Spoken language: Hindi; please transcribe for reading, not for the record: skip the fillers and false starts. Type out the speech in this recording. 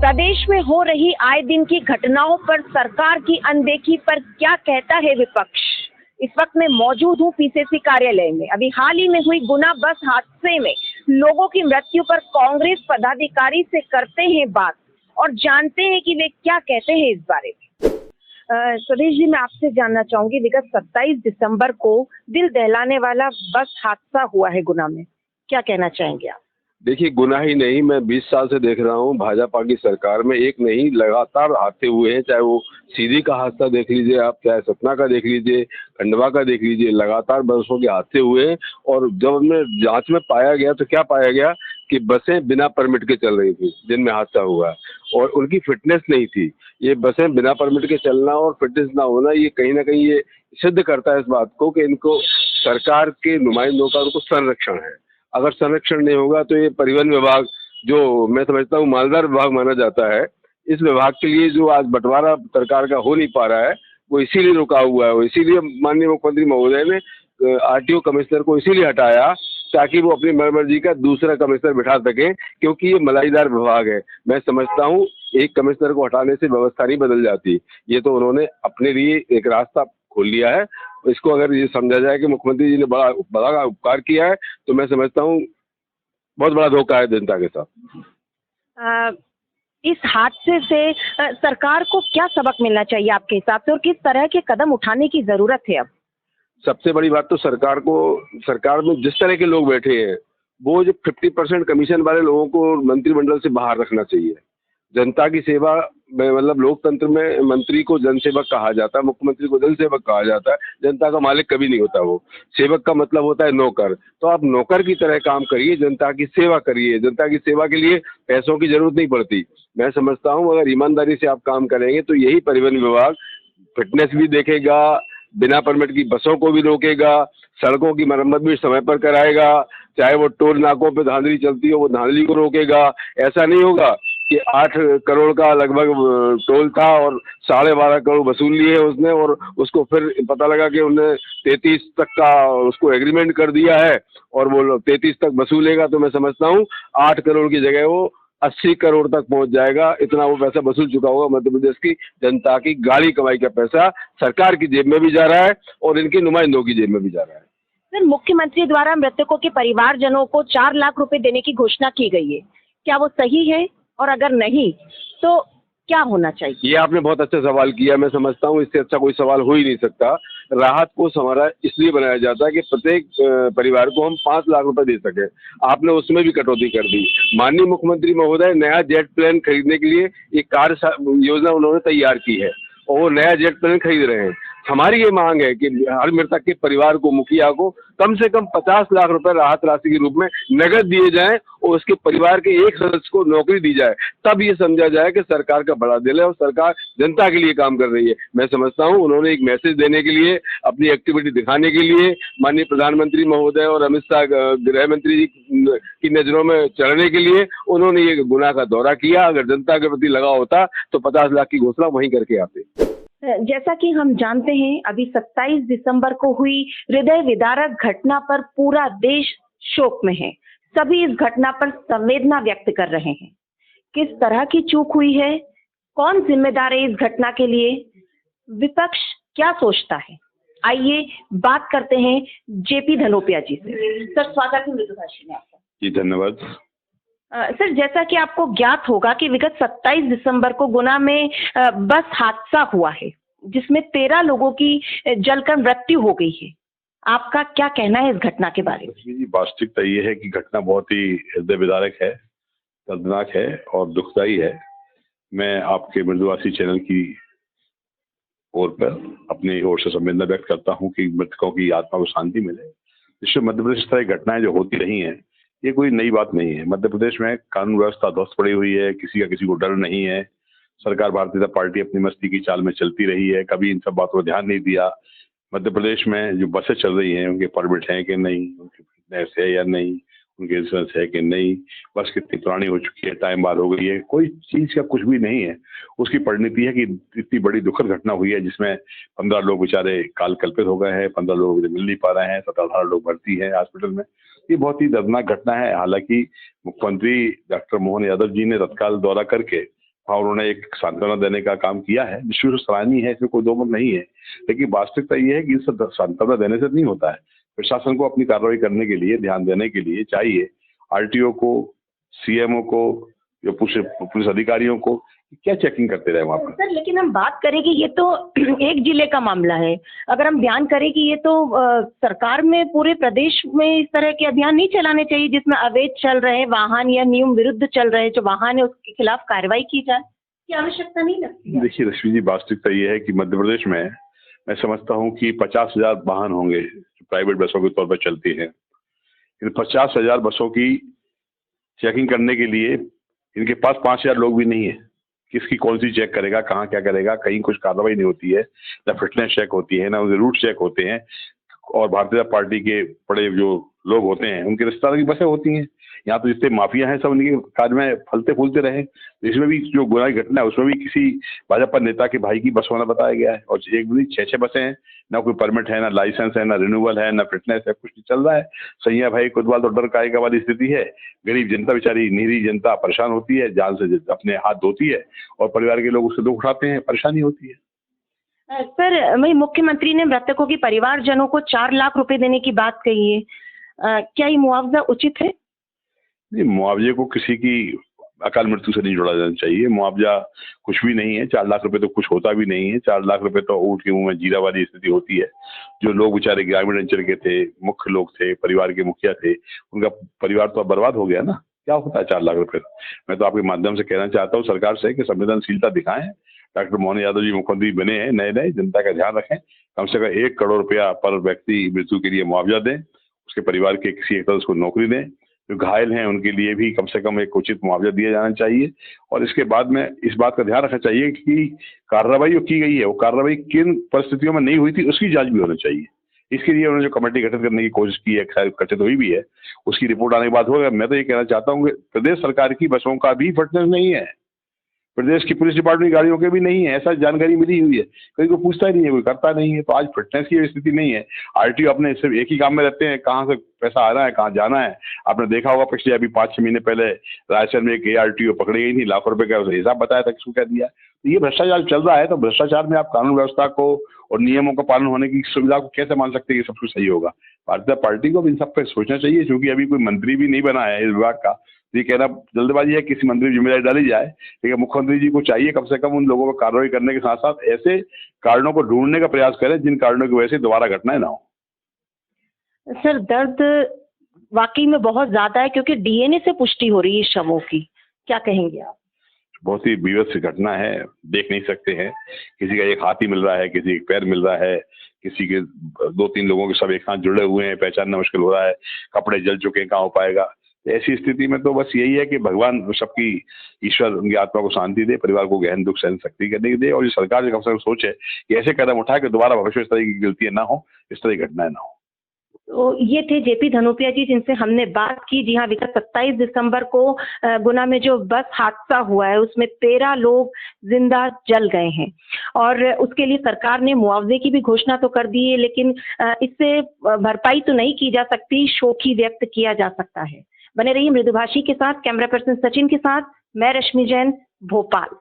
प्रदेश में हो रही आए दिन की घटनाओं पर सरकार की अनदेखी पर क्या कहता है विपक्ष? इस वक्त मैं मौजूद हूं पीसीसी कार्यालय में। अभी हाल ही में हुई गुना बस हादसे में लोगों की मृत्यु पर कांग्रेस पदाधिकारी से करते हैं बात और जानते हैं कि वे क्या कहते हैं इस बारे में। सुरेश जी, मैं आपसे जानना चाहूंगी, विगत 27 दिसंबर को दिल दहलाने वाला बस हादसा हुआ है गुना में, क्या कहना चाहेंगे आप? देखिए, गुनाह ही नहीं, मैं 20 साल से देख रहा हूँ भाजपा की सरकार में एक नहीं लगातार हादसे हुए हैं। चाहे वो सीधी का हादसा देख लीजिए आप, चाहे सतना का देख लीजिए, खंडवा का देख लीजिए, लगातार बसों के हादसे हुए हैं। और जब हमने जांच में पाया गया तो क्या पाया गया कि बसें बिना परमिट के चल रही थी जिनमें हादसा हुआ और उनकी फिटनेस नहीं थी। ये बसें बिना परमिट के चलना और फिटनेस ना होना, ये कहीं ना कहीं ये सिद्ध करता है इस बात को कि इनको सरकार के नुमाइंदों का उनको संरक्षण है। अगर संरक्षण नहीं होगा तो ये परिवहन विभाग, जो मैं समझता हूँ मालदार विभाग माना जाता है, इस विभाग के लिए जो आज बंटवारा सरकार का हो नहीं पा रहा है वो इसीलिए रुका हुआ है। वो इसीलिए माननीय मुख्यमंत्री महोदय ने आरटीओ कमिश्नर को इसीलिए हटाया ताकि वो अपनी मर्जी का दूसरा कमिश्नर बिठा सके, क्योंकि ये मलाईदार विभाग है। मैं समझता हूँ एक कमिश्नर को हटाने से व्यवस्था नहीं बदल जाती। ये तो उन्होंने अपने लिए एक रास्ता खोल लिया है। इसको अगर ये समझा जाए कि मुख्यमंत्री जी ने बड़ा बड़ा उपकार किया है तो मैं समझता हूँ बहुत बड़ा धोखा है जनता के साथ। इस हादसे से सरकार को क्या सबक मिलना चाहिए आपके हिसाब से और किस तरह के कदम उठाने की जरूरत है अब? सबसे बड़ी बात तो सरकार में जिस तरह के लोग बैठे हैं वो जो 50% कमीशन वाले लोगों को मंत्रिमंडल से बाहर रखना चाहिए। जनता की सेवा में, मतलब लोकतंत्र में मंत्री को जनसेवक कहा जाता है, मुख्यमंत्री को जनसेवक कहा जाता है। जनता का मालिक कभी नहीं होता। वो सेवक का मतलब होता है नौकर। तो आप नौकर की तरह काम करिए, जनता की सेवा करिए। जनता की सेवा के लिए पैसों की जरूरत नहीं पड़ती। मैं समझता हूँ अगर ईमानदारी से आप काम करेंगे तो यही परिवहन विभाग फिटनेस भी देखेगा, बिना परमिट की बसों को भी रोकेगा, सड़कों की मरम्मत भी समय पर कराएगा, चाहे वो टोल नाकों पे धांधली चलती हो वो धांधली को रोकेगा। ऐसा नहीं होगा कि 8 करोड़ का लगभग टोल था और 12.5 करोड़ वसूल लिए उसने और उसको फिर पता लगा कि उन्होंने 33 तक का उसको एग्रीमेंट कर दिया है और वो 33 तक वसूलेगा। तो मैं समझता हूँ 8 करोड़ की जगह वो 80 करोड़ तक पहुंच जाएगा। इतना वो पैसा वसूल चुका होगा। मध्य प्रदेश की जनता की गाड़ी कमाई का पैसा सरकार की जेब में भी जा रहा है और इनके नुमाइंदों की जेब में भी जा रहा है। सर, मुख्यमंत्री द्वारा मृतकों के परिवारजनों को 4 लाख रुपए देने की घोषणा की गई है, क्या वो सही है और अगर नहीं तो क्या होना चाहिए? ये आपने बहुत अच्छा सवाल किया। मैं समझता हूँ इससे अच्छा कोई सवाल हो ही नहीं सकता। राहत कोष हमारा इसलिए बनाया जाता है कि प्रत्येक परिवार को हम 5 लाख रुपए दे सके। आपने उसमें भी कटौती कर दी। माननीय मुख्यमंत्री महोदय नया जेट प्लेन खरीदने के लिए एक कार्य योजना उन्होंने तैयार की है और वो नया जेट प्लेन खरीद रहे हैं। हमारी ये मांग है कि हर मृतक के परिवार को, मुखिया को कम से कम 50 लाख रुपए राहत राशि के रूप में नगद दिए जाएं और उसके परिवार के एक सदस्य को नौकरी दी जाए। तब ये समझा जाए कि सरकार का बड़ा दिल है और सरकार जनता के लिए काम कर रही है। मैं समझता हूँ उन्होंने एक मैसेज देने के लिए, अपनी एक्टिविटी दिखाने के लिए, माननीय प्रधानमंत्री महोदय और अमित शाह गृह मंत्री जी की नजरों में चढ़ने के लिए उन्होंने ये गुनाह का दौरा किया। अगर जनता के प्रति लगा होता तो 50 लाख की घोषणा वहीं करके आते। जैसा कि हम जानते हैं, अभी 27 दिसंबर को हुई हृदय विदारक घटना पर पूरा देश शोक में है। सभी इस घटना पर संवेदना व्यक्त कर रहे हैं। किस तरह की चूक हुई है, कौन जिम्मेदार है इस घटना के लिए, विपक्ष क्या सोचता है, आइए बात करते हैं जेपी धनोपिया जी से। सर, स्वागत है मृदुभाषी में आपका। जी धन्यवाद। सर, जैसा कि आपको ज्ञात होगा कि विगत 27 दिसंबर को गुना में बस हादसा हुआ है जिसमें 13 लोगों की जलकर मृत्यु हो गई है। आपका क्या कहना है इस घटना के बारे में? जी, वास्तविकता ये है कि घटना बहुत ही हृदय विदारक है, दर्दनाक है और दुखदायी है। मैं आपके मृदुभाषी चैनल की ओर पर अपनी ओर से संवेदना व्यक्त करता हूँ कि मृतकों की आत्मा को शांति मिले। इससे मध्य प्रदेश इस तरह की घटनाएं जो होती रही हैं ये कोई नई बात नहीं है। मध्य प्रदेश में कानून व्यवस्था ध्वस्त पड़ी हुई है, किसी का किसी को डर नहीं है। सरकार भारतीय जनता पार्टी अपनी मस्ती की चाल में चलती रही है, कभी इन सब बातों पर ध्यान नहीं दिया। मध्य प्रदेश में जो बसें चल रही हैं उनके परमिट हैं कि नहीं, उनकी फिटनेस है या नहीं, उनके इंश्योरेंस है कि नहीं, बस कितनी पुरानी हो चुकी है, टाइम बाद हो गई है, कोई चीज का कुछ भी नहीं है। उसकी परिणति है कि इतनी बड़ी दुखद घटना हुई है जिसमें 15 लोग बेचारे काल कल्पित हो गए हैं, 15 लोग मिल नहीं पा रहे हैं, 17-18 लोग भर्ती हैं हॉस्पिटल में। ये बहुत ही दर्दनाक घटना है। हालांकि मुख्यमंत्री डॉक्टर मोहन यादव जी ने तत्काल दौरा करके और उन्होंने एक सांत्वना देने का काम किया है, निश्चित रूप से सराहनीय है, इसमें कोई दो मत नहीं है। लेकिन वास्तविकता ये है कि इस सांत्वना देने से नहीं होता है। प्रशासन को अपनी कार्रवाई करने के लिए, ध्यान देने के लिए चाहिए आरटीओ को, सीएमओ को, या पुलिस अधिकारियों को, क्या चेकिंग करते रहे वहाँ पर। सर लेकिन हम बात करें कि ये तो एक जिले का मामला है, अगर हम ध्यान करें कि ये तो सरकार में पूरे प्रदेश में इस तरह के अभियान नहीं चलाने चाहिए जिसमें अवैध चल रहे वाहन या नियम विरुद्ध चल रहे जो वाहन है उसके खिलाफ कार्रवाई की जाए, की आवश्यकता नहीं लगती है? देखिए रश्मि जी, वास्तविकता ये है कि मध्य प्रदेश में मैं समझता हूँ कि 50,000 वाहन होंगे जो प्राइवेट बसों के तौर पर चलती हैं। इन 50,000 बसों की चेकिंग करने के लिए इनके पास 5,000 लोग भी नहीं है। किसकी कौन सी चेक करेगा, कहाँ क्या करेगा, कहीं कुछ कार्रवाई नहीं होती है, ना फिटनेस चेक होती है, ना उनके रूट चेक होते हैं। और भारतीय जनता पार्टी के बड़े जो लोग होते हैं उनके रिश्तेदारों की बसें होती हैं। यहाँ तो जितने माफिया हैं सब उनके काज में फलते फूलते रहे। इसमें भी जो गुनाही घटना है उसमें भी किसी भाजपा नेता के भाई की बस होना बताया गया है, और एक भी 6-6 बसें हैं, ना कोई परमिट है, ना लाइसेंस है, ना रिन्यूअल है, ना फिटनेस है, कुछ नहीं चल रहा है। सैया भाई कोतवाल तो डर कायका वाली स्थिति है। गरीब जनता बेचारी, निरी जनता परेशान होती है, जान से अपने हाथ धोती है, और परिवार के लोग उससे दुख उठाते हैं, परेशानी होती है। सर वही मुख्यमंत्री ने मृतकों के परिवारजनों को 4 लाख रुपए देने की बात कही है, क्या ये मुआवजा उचित है? नहीं, मुआवजे को किसी की अकाल मृत्यु से नहीं जोड़ा जाना चाहिए। मुआवजा कुछ भी नहीं है। 4 लाख रुपए तो कुछ होता भी नहीं है। 4 लाख रुपए तो ऊँट के मुंह में जीरा वाली स्थिति होती है। जो लोग बेचारे ग्रामीण अंचल के थे, मुख्य लोग थे, परिवार के मुखिया थे, उनका परिवार तो बर्बाद हो गया ना। क्या होता है 4 लाख रुपए? मैं तो आपके माध्यम से कहना चाहता हूँ सरकार से कि संवेदनशीलता दिखाएं। डॉक्टर मोहन यादव जी मुख्यमंत्री बने हैं नए नए, जनता का ध्यान रखें। कम से कम 1 करोड़ रुपया पर व्यक्ति मृत्यु के लिए मुआवजा दें। उसके परिवार के किसी एक सदस्य को नौकरी दें। जो घायल हैं उनके लिए भी कम से कम एक उचित मुआवजा दिया जाना चाहिए। और इसके बाद में इस बात का ध्यान रखना चाहिए कि कार्रवाई जो की गई है वो कार्रवाई किन परिस्थितियों में नहीं हुई थी उसकी जांच भी होनी चाहिए। इसके लिए उन्होंने जो कमेटी गठित करने की कोशिश की है, शायद गठित हुई भी है, उसकी रिपोर्ट आने के बाद होगा। मैं तो ये कहना चाहता हूँ कि प्रदेश सरकार की बसों का भी फिटनेस नहीं है, प्रदेश की पुलिस डिपार्टमेंट की गाड़ियों के भी नहीं है। ऐसा जानकारी मिली हुई है, कोई पूछता ही नहीं है, कोई करता नहीं है। तो आज फिटनेस की स्थिति नहीं है। आरटीओ अपने सिर्फ एक ही काम में रहते हैं, कहाँ से पैसा आ रहा है, कहाँ जाना है। आपने देखा होगा पिछले अभी 5-6 महीने पहले रायसेन में एक ARTO पकड़ी गई थी, लाखों रुपए का हिसाब बताया था, किसको कह दिया। तो ये भ्रष्टाचार चल रहा है। तो भ्रष्टाचार में आप कानून व्यवस्था को और नियमों का पालन होने की सुविधा को कैसे मान सकते हैं कि सब कुछ सही होगा? भारतीय पार्टी को भी इन सब पे सोचना चाहिए, क्योंकि अभी कोई मंत्री भी नहीं बना है इस विभाग का। ये कहना जल्दबाजी है, किसी मंत्री की जिम्मेदारी डाली जाए। लेकिन मुख्यमंत्री जी को चाहिए कम से कम उन लोगों पर कार्रवाई करने के साथ साथ ऐसे कारणों को ढूंढने का प्रयास करें जिन कारणों की वजह से दोबारा घटनाएं ना हो। सर दर्द वाकई में बहुत ज्यादा है क्योंकि DNA से पुष्टि हो रही है शवों की, क्या कहेंगे आप? बहुत ही बीभत्स घटना है, देख नहीं सकते हैं। किसी का एक हाथ ही मिल रहा है, किसी एक पैर मिल रहा है, किसी के 2-3 लोगों के सब एक साथ जुड़े हुए हैं, पहचानना मुश्किल हो रहा है, कपड़े जल चुके हैं, कहाँ हो पाएगा। ऐसी स्थिति में तो बस यही है कि भगवान सबकी, ईश्वर उनकी आत्मा को शांति दे, परिवार को गहन दुख सहन शक्ति करने की दे, और ये सरकार जो कम से कम सोचे कि ऐसे कदम उठाए कि दोबारा भविष्य में इस तरह की गलतियां ना हो, इस तरह की घटनाएं ना हो। तो ये थे JP धनोपिया जी जिनसे हमने बात की। जी हाँ, विगत 27 दिसंबर को गुना में जो बस हादसा हुआ है उसमें 13 लोग जिंदा जल गए हैं, और उसके लिए सरकार ने मुआवजे की भी घोषणा तो कर दी है, लेकिन इससे भरपाई तो नहीं की जा सकती, शोक ही व्यक्त किया जा सकता है। बने रहिए मृदुभाषी के साथ। कैमरा पर्सन सचिन के साथ मैं रश्मि जैन, भोपाल।